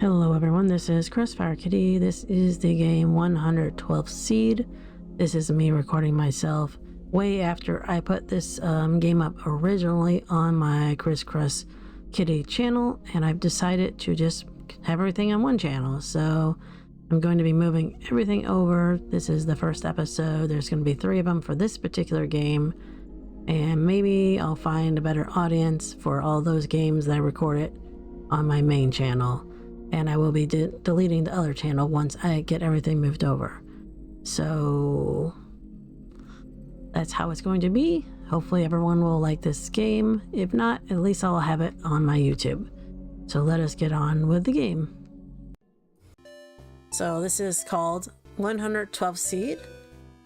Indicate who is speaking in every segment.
Speaker 1: Hello everyone, this is Crossfire Kitty. This is the game 112th Seed. This is me recording myself way after I put this game up originally on my Cross Kitty channel, and I've decided to just have everything on one channel. So I'm going to be moving everything over. This is the first episode. There's going to be 3 of them for this particular game, and maybe I'll find a better audience for all those games that I recorded on my main channel. And I will be deleting the other channel once I get everything moved over. So that's how it's going to be. Hopefully everyone will like this game. If not, at least I'll have it on my YouTube. So let us get on with the game. So this is called 112 Seed,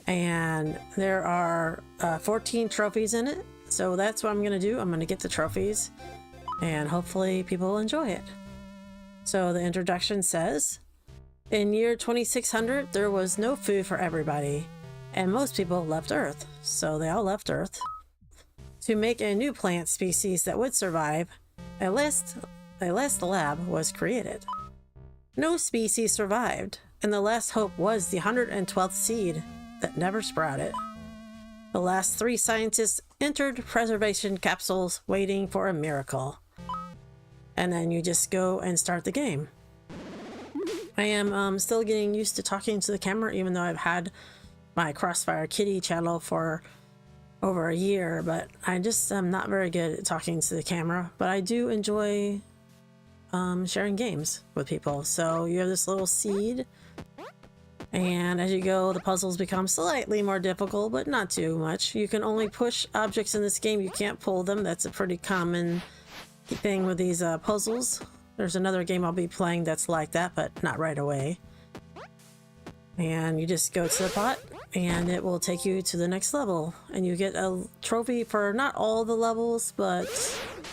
Speaker 1: and there are 14 trophies in it. So that's what I'm going to do. I'm going to get the trophies, and hopefully people will enjoy it. So the introduction says, in year 2600, there was no food for everybody, and most people left Earth. So they all left Earth. To make a new plant species that would survive, a last lab was created. No species survived, and the last hope was the 112th seed that never sprouted. The last 3 scientists entered preservation capsules waiting for a miracle. And then you just go and start the game. I am still getting used to talking to the camera, even though I've had my Crossfire Kitty channel for over a year, but I just am not very good at talking to the camera. But I do enjoy sharing games with people. So you have this little seed, and as you go, the puzzles become slightly more difficult, but not too much. You can only push objects in this game. You can't pull them. That's a pretty common thing with these puzzles. There's another game I'll be playing that's like that, but not right away. And you just go to the pot and it will take you to the next level, and you get a trophy for not all the levels, but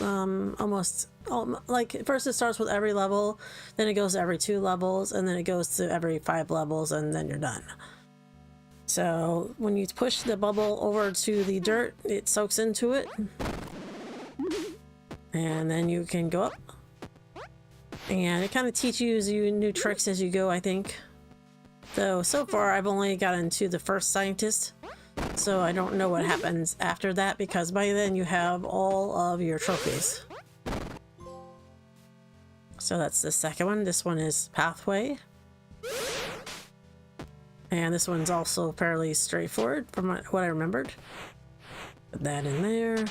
Speaker 1: almost all. Like, first it starts with every level, then it goes to every 2 levels, and then it goes to every 5 levels, and then you're done. So when you push the bubble over to the dirt, it soaks into it, and then you can go up, and it kind of teaches you new tricks as you go, I think. So far I've only gotten to the first scientist, so I don't know what happens after that, because by then you have all of your trophies. So that's the second one. This one is pathway, and this one's also fairly straightforward from what I remembered. Put that in there.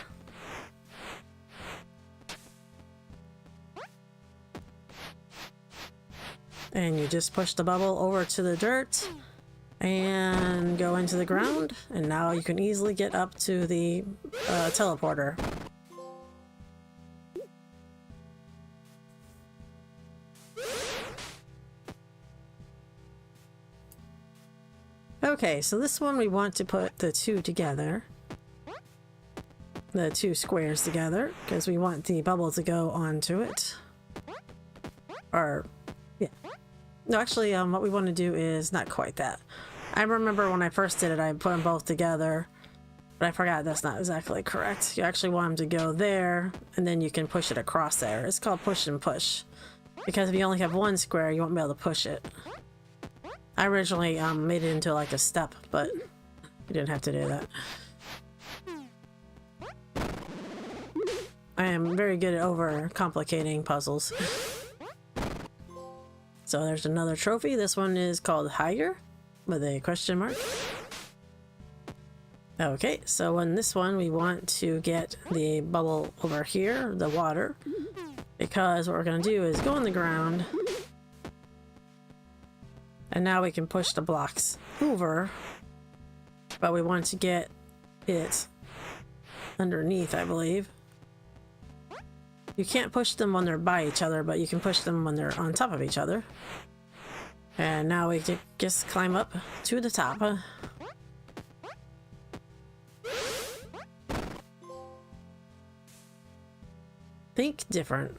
Speaker 1: And you just push the bubble over to the dirt and go into the ground, and now you can easily get up to the teleporter. Okay, so this one we want to put the 2 together. The 2 squares together, because we want the bubble to go onto it. Or, yeah. No, actually, what we want to do is not quite that. I remember when I first did it, I put them both together, but I forgot that's not exactly correct. You actually want them to go there, and then you can push it across there. It's called push and push, because if you only have 1 square, you won't be able to push it. I originally made it into like a step, but you didn't have to do that. I am very good at over-complicating puzzles. So there's another trophy. This one is called Higher, with a question mark. Okay, so in this one we want to get the bubble over here, the water, because what we're going to do is go on the ground, and now we can push the blocks over, but we want to get it underneath, I believe. You can't push them when they're by each other, but you can push them when they're on top of each other. And now we can just climb up to the top. Think different.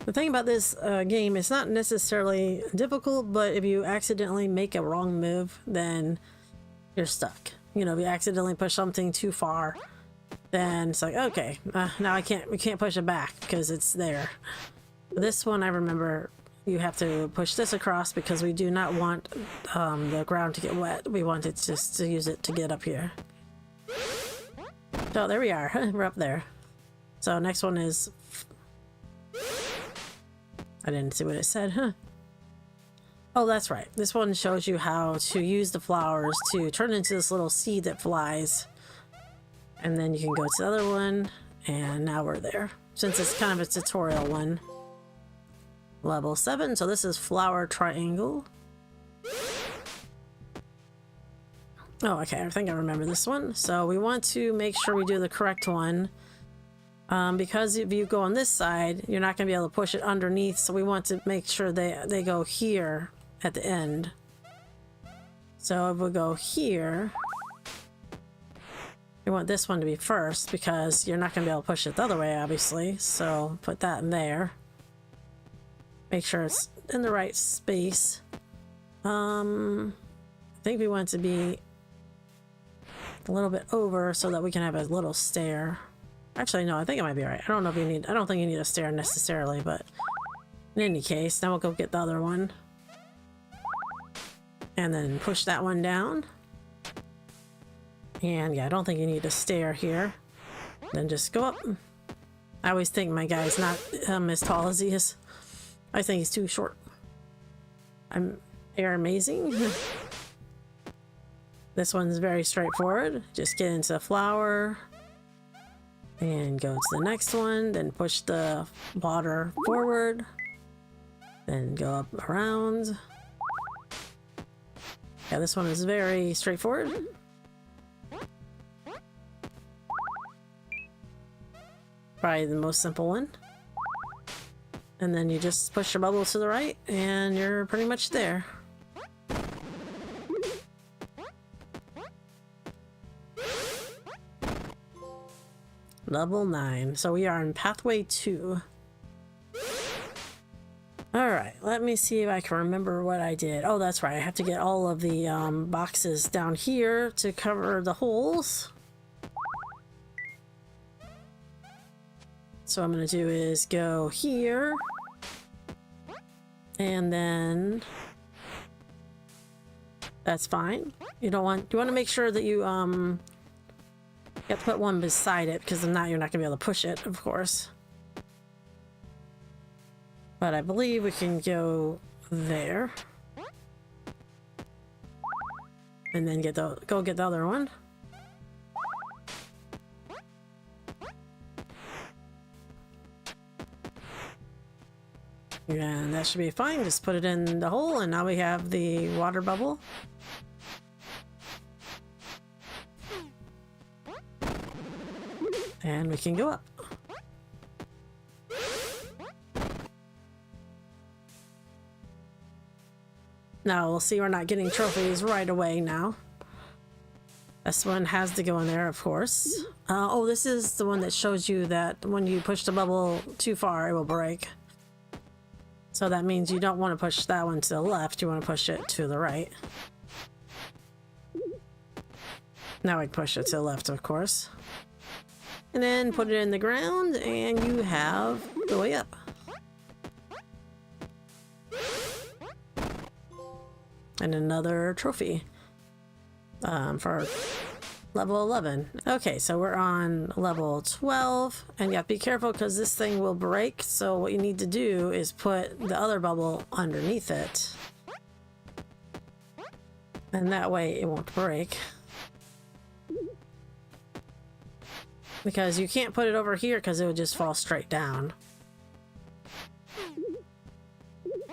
Speaker 1: The thing about this game, it's not necessarily difficult, but if you accidentally make a wrong move, then you're stuck. You know, if you accidentally push something too far, then it's like, okay, now we can't push it back because it's there. This one I remember you have to push this across because we do not want the ground to get wet. We want it just to use it to get up here. So there we are. We're up there. So next one is... I didn't see what it said, huh? Oh, that's right. This one shows you how to use the flowers to turn into this little seed that flies. And then you can go to the other one, and now we're there. Since it's kind of a tutorial one. Level 7, so this is flower triangle. Oh, okay, I think I remember this one. So we want to make sure we do the correct one. Because if you go on this side, you're not going to be able to push it underneath, so we want to make sure they go here at the end. So if we go here, we want this one to be first because you're not going to be able to push it the other way, obviously. So put that in there. Make sure it's in the right space. I think we want it to be a little bit over so that we can have a little stair. Actually, no, I think it might be right. I don't know if you need... I don't think you need a stair necessarily, but in any case, now we'll go get the other one. And then push that one down. And yeah, I don't think you need a stair here. Then just go up. I always think my guy's not as tall as he is. I think he's too short. They're amazing. This one's very straightforward. Just get into the flower and go to the next one, then push the water forward, then go up around. Yeah, this one is very straightforward. Probably the most simple one. And then you just push your bubble to the right and you're pretty much there. Level 9. So we are in pathway 2. Alright, let me see if I can remember what I did. Oh, that's right. I have to get all of the boxes down here to cover the holes. So what I'm going to do is go here. And then... that's fine. You want to make sure that you have to put one beside it, because if not, you're not going to be able to push it, of course. But I believe we can go there. And then go get the other one. And that should be fine. Just put it in the hole, and now we have the water bubble. And we can go up. Now we'll see we're not getting trophies right away now. This one has to go in there, of course. Oh, this is the one that shows you that when you push the bubble too far, it will break. So that means you don't want to push that one to the left, you want to push it to the right. Now we can push it to the left, of course. And then put it in the ground, and you have the way up. And another trophy for level 11. Okay, so we're on level 12, and you have to be careful because this thing will break. So what you need to do is put the other bubble underneath it, and that way it won't break. Because you can't put it over here because it would just fall straight down.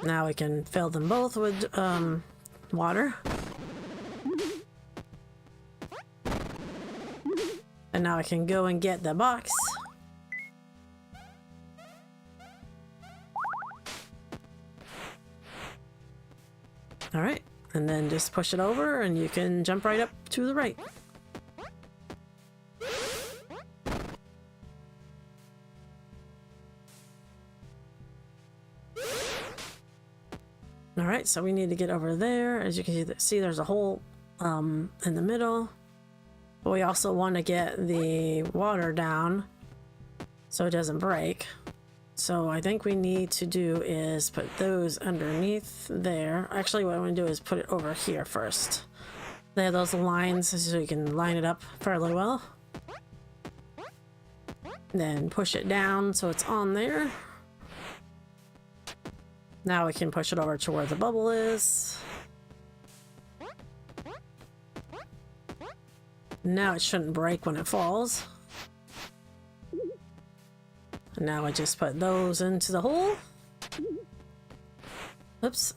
Speaker 1: Now we can fill them both with water. And now I can go and get the box. Alright, and then just push it over and you can jump right up to the right. Alright, so we need to get over there. As you can see, there's a hole in the middle. But we also want to get the water down so it doesn't break. So I think we need to do is put those underneath there. Actually, what I want to do is put it over here first. They have those lines so you can line it up fairly well. Then push it down so it's on there. Now we can push it over to where the bubble is. Now it shouldn't break when it falls. And now I just put those into the hole. Oops.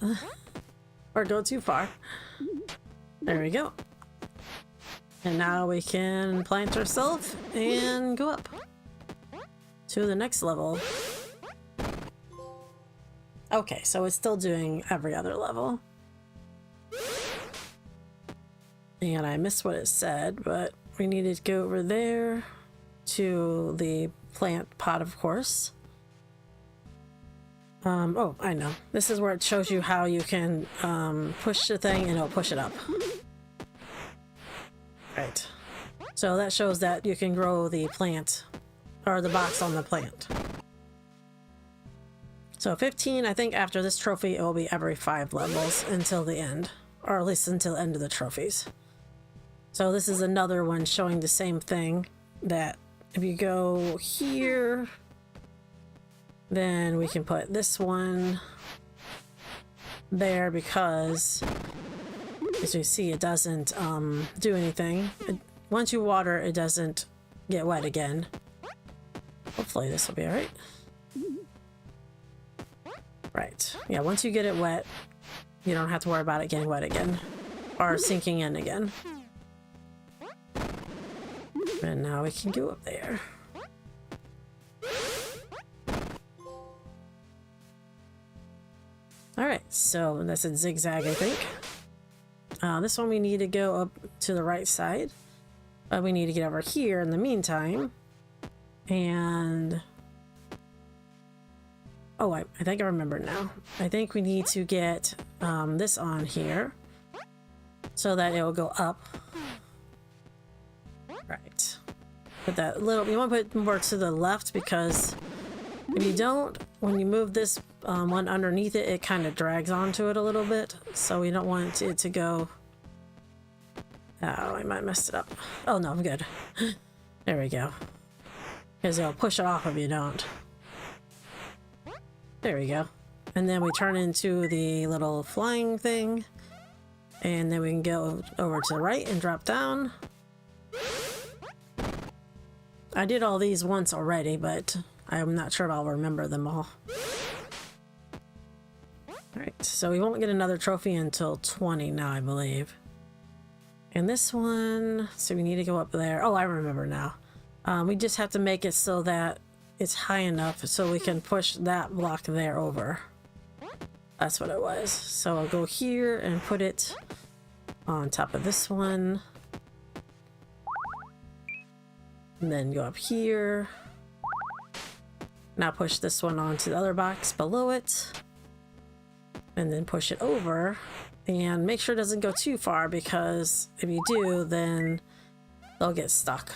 Speaker 1: Or go too far. There we go. And now we can plant ourselves and go up to the next level. Okay, so it's still doing every other level. And I missed what it said, but we needed to go over there to the plant pot, of course. Oh, I know. This is where it shows you how you can push the thing and it'll push it up. Right. So that shows that you can grow the plant or the box on the plant. So 15, I think after this trophy, it will be every 5 levels until the end, or at least until the end of the trophies. So this is another one showing the same thing, that if you go here, then we can put this one there because, as you see, it doesn't do anything. Once you water, it doesn't get wet again. Hopefully this will be all right. Right. Yeah, once you get it wet, you don't have to worry about it getting wet again or sinking in again. And now we can go up there. Alright, so that's a zigzag, I think. This one we need to go up to the right side. But we need to get over here in the meantime. And... oh, I think I remember now. I think we need to get this on here so that it will go up. Right. Put that little, you want to put more to the left because if you don't, when you move this one underneath it, it kind of drags onto it a little bit. So we don't want it to go. Oh, I might mess it up. Oh no, I'm good. There we go. Because it'll push it off if you don't. There we go. And then we turn into the little flying thing. And then we can go over to the right and drop down. I did all these once already, but I'm not sure if I'll remember them all. Alright, so we won't get another trophy until 20 now, I believe. And this one, so we need to go up there. Oh, I remember now. We just have to make it so that it's high enough so we can push that block there over. That's what it was. So I'll go here and put it on top of this one. And then go up here. Now push this one onto the other box below it. And then push it over. And make sure it doesn't go too far because if you do, then they'll get stuck.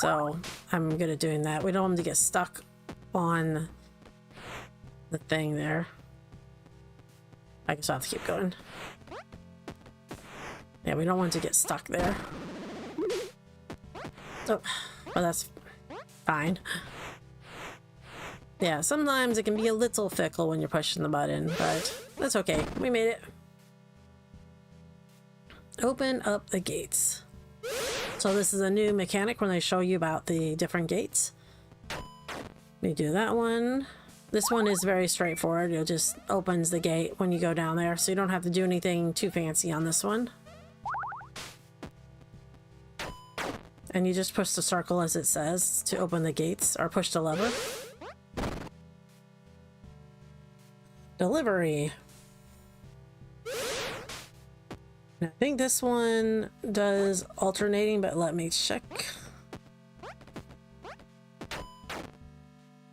Speaker 1: So I'm good at doing that. We don't want them to get stuck on the thing there. I guess I'll have to keep going. Yeah, we don't want it to get stuck there. Oh, well, that's fine. Yeah, sometimes it can be a little fickle when you're pushing the button, but that's okay. We made it. Open up the gates. So this is a new mechanic when they show you about the different gates. We do that one. This one is very straightforward. It just opens the gate when you go down there, so you don't have to do anything too fancy on this one. And you just push the circle as it says to open the gates, or push the lever. Delivery. I think this one does alternating, but let me check.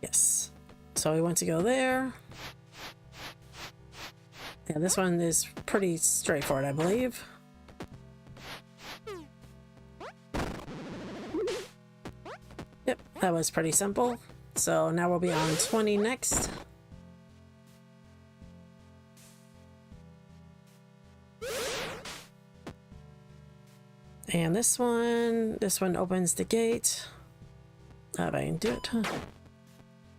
Speaker 1: Yes. So we want to go there. Yeah, this one is pretty straightforward, I believe. Yep, that was pretty simple. So now we'll be on 20 next. And this one opens the gate. If I can do it.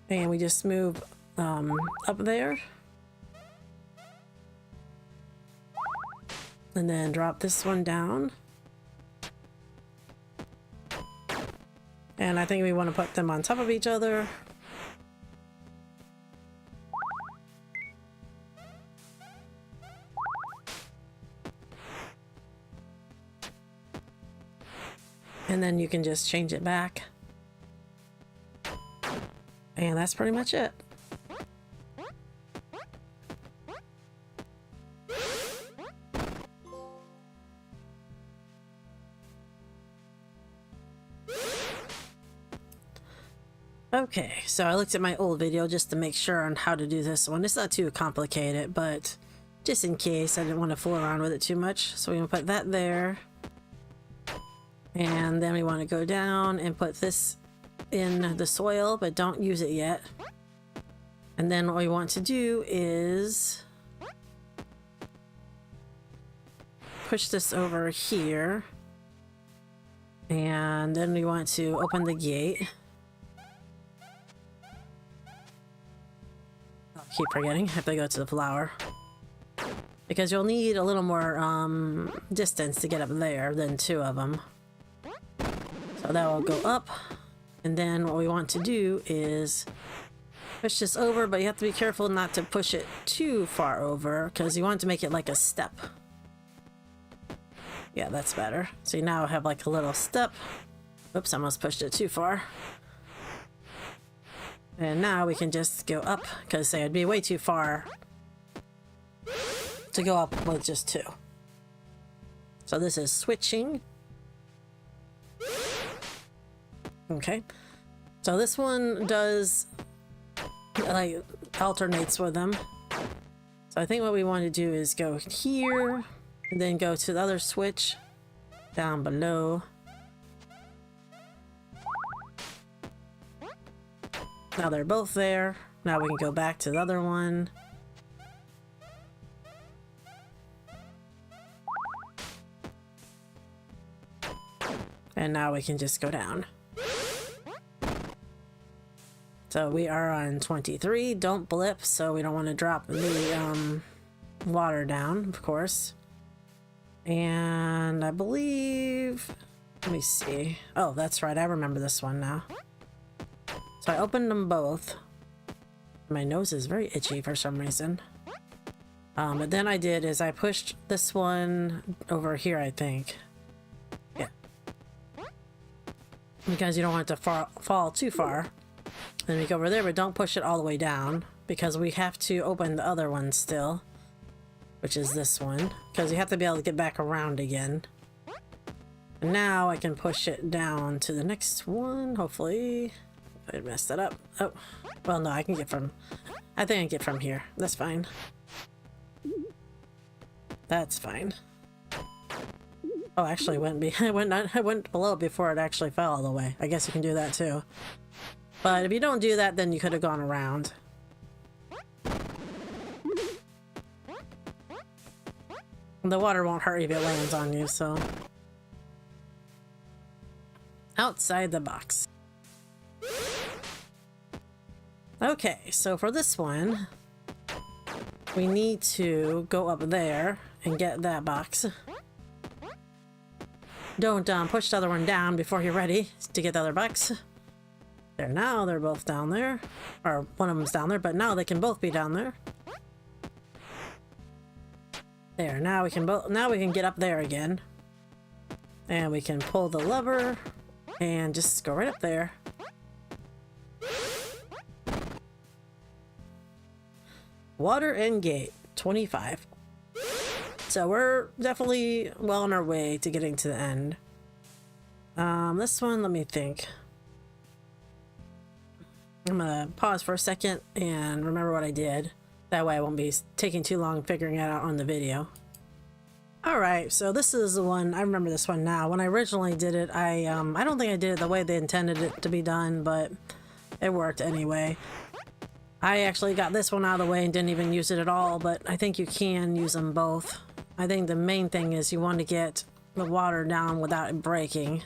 Speaker 1: And we just move up there. And then drop this one down. And I think we want to put them on top of each other. And then you can just change it back. And that's pretty much it. Okay, so I looked at my old video just to make sure on how to do this one. It's not too complicated, but just in case I didn't want to fool around with it too much. So we're gonna put that there. And then we want to go down and put this in the soil, but don't use it yet. And then what we want to do is push this over here. And then we want to open the gate. I'll keep forgetting. I have to go to the flower. Because you'll need a little more distance to get up there than two of them. So that will go up. And then what we want to do is push this over, but you have to be careful not to push it too far over because you want to make it like a step. Yeah, that's better. So you now have like a little step. Oops, I almost pushed it too far. And now we can just go up because it'd be way too far to go up with just two. So this is switching. Okay, so this one does like alternates with them. So I think what we want to do is go here and then go to the other switch down below. Now they're both there. Now we can go back to the other one. And now we can just go down. So we are on 23. Don't blip, so we don't want to drop the water down, of course. And I believe... Let me see. Oh, that's right. I remember this one now. So I opened them both. My nose is very itchy for some reason. But then I did is I pushed this one over here, I think. Yeah. Because you don't want it to fall too far. Then we go over there, but don't push it all the way down because we have to open the other one still, which is this one, because you have to be able to get back around again. And now I can push it down to the next one, hopefully. I messed that up. Oh, well, no, I can get from... I think I can get from here. That's fine. That's fine. Oh, actually, I went below before it actually fell all the way. I guess you can do that too. But if you don't do that, then you could have gone around. The water won't hurt you if it lands on you, so... Outside the box. Okay, so for this one, we need to go up there and get that box. Don't push the other one down before you're ready to get the other box. There, now they're both down there. Or one of them's down there, but now they can both be down there. There, now we can get up there again. And we can pull the lever and just go right up there. Water and gate, 25. So we're definitely well on our way to getting to the end. This one, let me think. I'm gonna pause for a second and remember what I did. That way I won't be taking too long figuring it out on the video. Alright, so this is the one, I remember this one now. When I originally did it, I don't think I did it the way they intended it to be done, but it worked anyway. I actually got this one out of the way and didn't even use it at all, but I think you can use them both. I think the main thing is you want to get the water down without it breaking.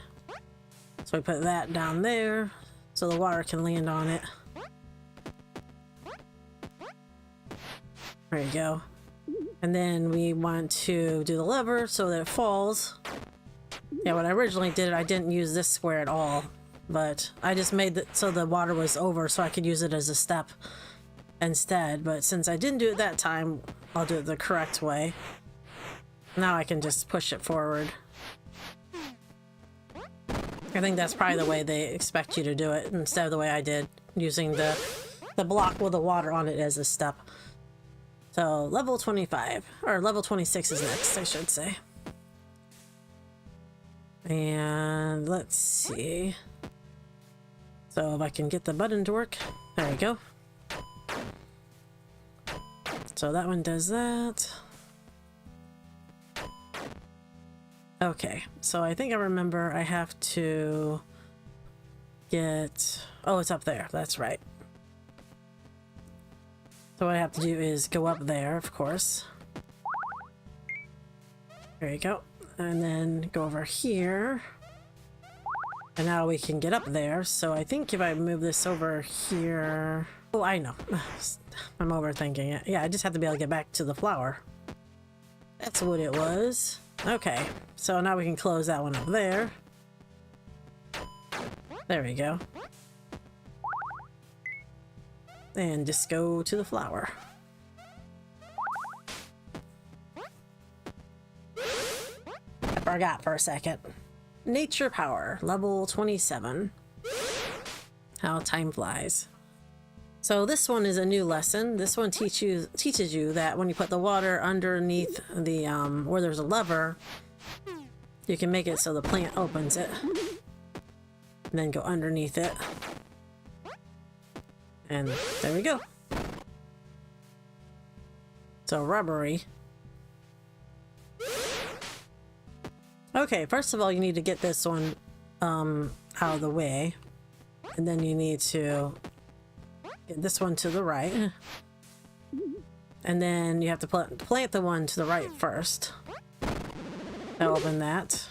Speaker 1: So we put that down there so the water can land on it. There you go. And then we want to do the lever so that it falls. Yeah, when I originally did it, I didn't use this square at all, but I just made it so the water was over so I could use it as a step instead. But since I didn't do it that time, I'll do it the correct way. Now I can just push it forward. I think that's probably the way they expect you to do it instead of the way I did, using the block with the water on it as a step. So level 25, or level 26 is next, I should say. And let's see. So if I can get the button to work, there we go. So that one does that. Okay, so I think I remember I have to get... Oh, it's up there, that's right. So what I have to do is go up there, of course. There you go. And then go over here. And now we can get up there. So I think if I move this over here... Oh, I know. I'm overthinking it. Yeah, I just have to be able to get back to the flower. That's what it was. Okay, so now we can close that one up there. There we go. And just go to the flower. I forgot for a second. Nature Power, level 27. How time flies. So this one is a new lesson. This one teaches you that when you put the water underneath the where there's a lever, you can make it so the plant opens it. And then go underneath it. And there we go. So Robbery. Okay, first of all, you need to get this one out of the way. And then you need to get this one to the right. And then you have to plant the one to the right first. I'll open that.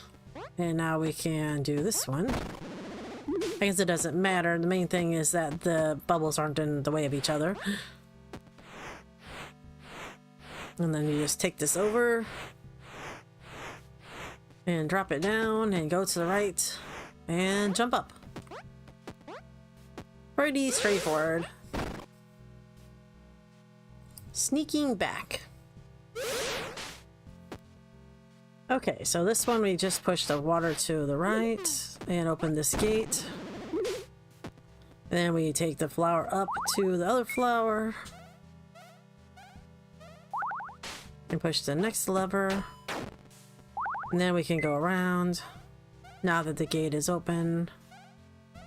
Speaker 1: And now we can do this one. I guess it doesn't matter. The main thing is that the bubbles aren't in the way of each other. And then you just take this over and drop it down and go to the right and jump up. Pretty straightforward. Sneaking back. Okay, so this one we just push the water to the right and open this gate. Then we take the flower up to the other flower and push the next lever. And then we can go around. Now that the gate is open,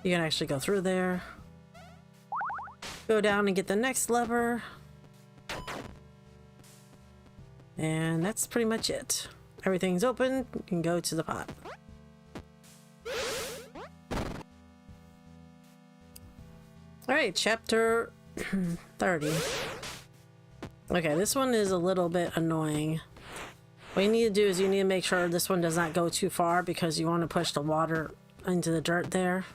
Speaker 1: you can actually go through there. Go down and get the next lever. And that's pretty much it. Everything's open, you can go to the pot. Alright, chapter 30. Okay, this one is a little bit annoying. What you need to do is you need to make sure this one does not go too far because you want to push the water into the dirt there.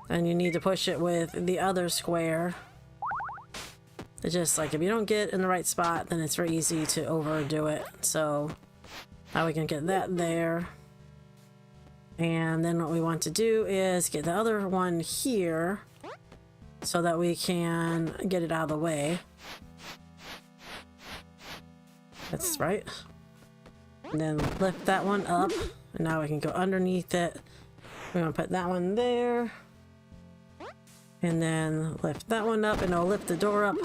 Speaker 1: And you need to push it with the other square. It's just like if you don't get in the right spot, then it's very easy to overdo it. So now we can get that there. And then what we want to do is get the other one here so that we can get it out of the way. That's right. And then lift that one up. And now we can go underneath it. We're going to put that one there. And then lift that one up and it'll lift the door up.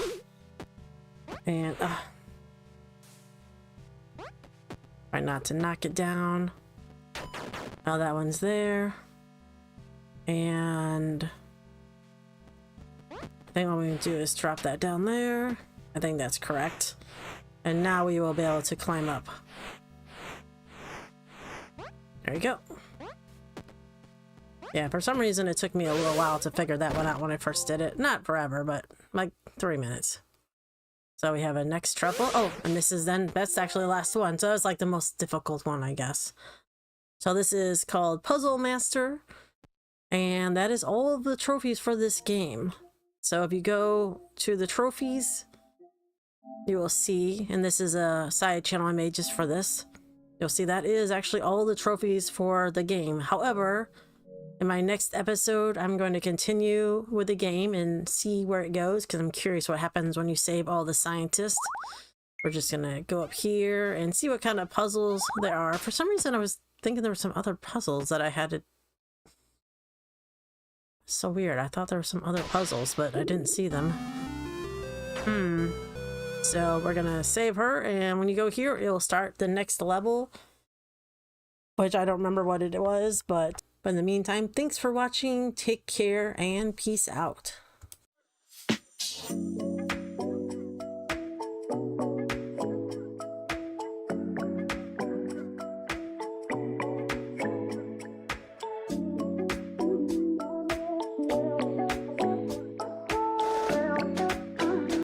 Speaker 1: And try not to knock it down. Now that one's there. And I think what we can do is drop that down there. I think that's correct. And now we will be able to climb up. There you go. Yeah, for some reason it took me a little while to figure that one out when I first did it. Not forever, but like 3 minutes. So we have a next truffle. Oh, and this is that's actually the last one. So it's like the most difficult one, I guess. So this is called Puzzle Master. And that is all of the trophies for this game. So if you go to the trophies, you will see, and this is a side channel I made just for this. You'll see that is actually all the trophies for the game. However, in my next episode, I'm going to continue with the game and see where it goes, because I'm curious what happens when you save all the scientists. We're just going to go up here and see what kind of puzzles there are. For some reason, I was thinking there were some other puzzles that I had to... So weird. I thought there were some other puzzles, but I didn't see them. So we're going to save her, and when you go here, it'll start the next level, which I don't remember what it was, but in the meantime, thanks for watching, take care, and peace out.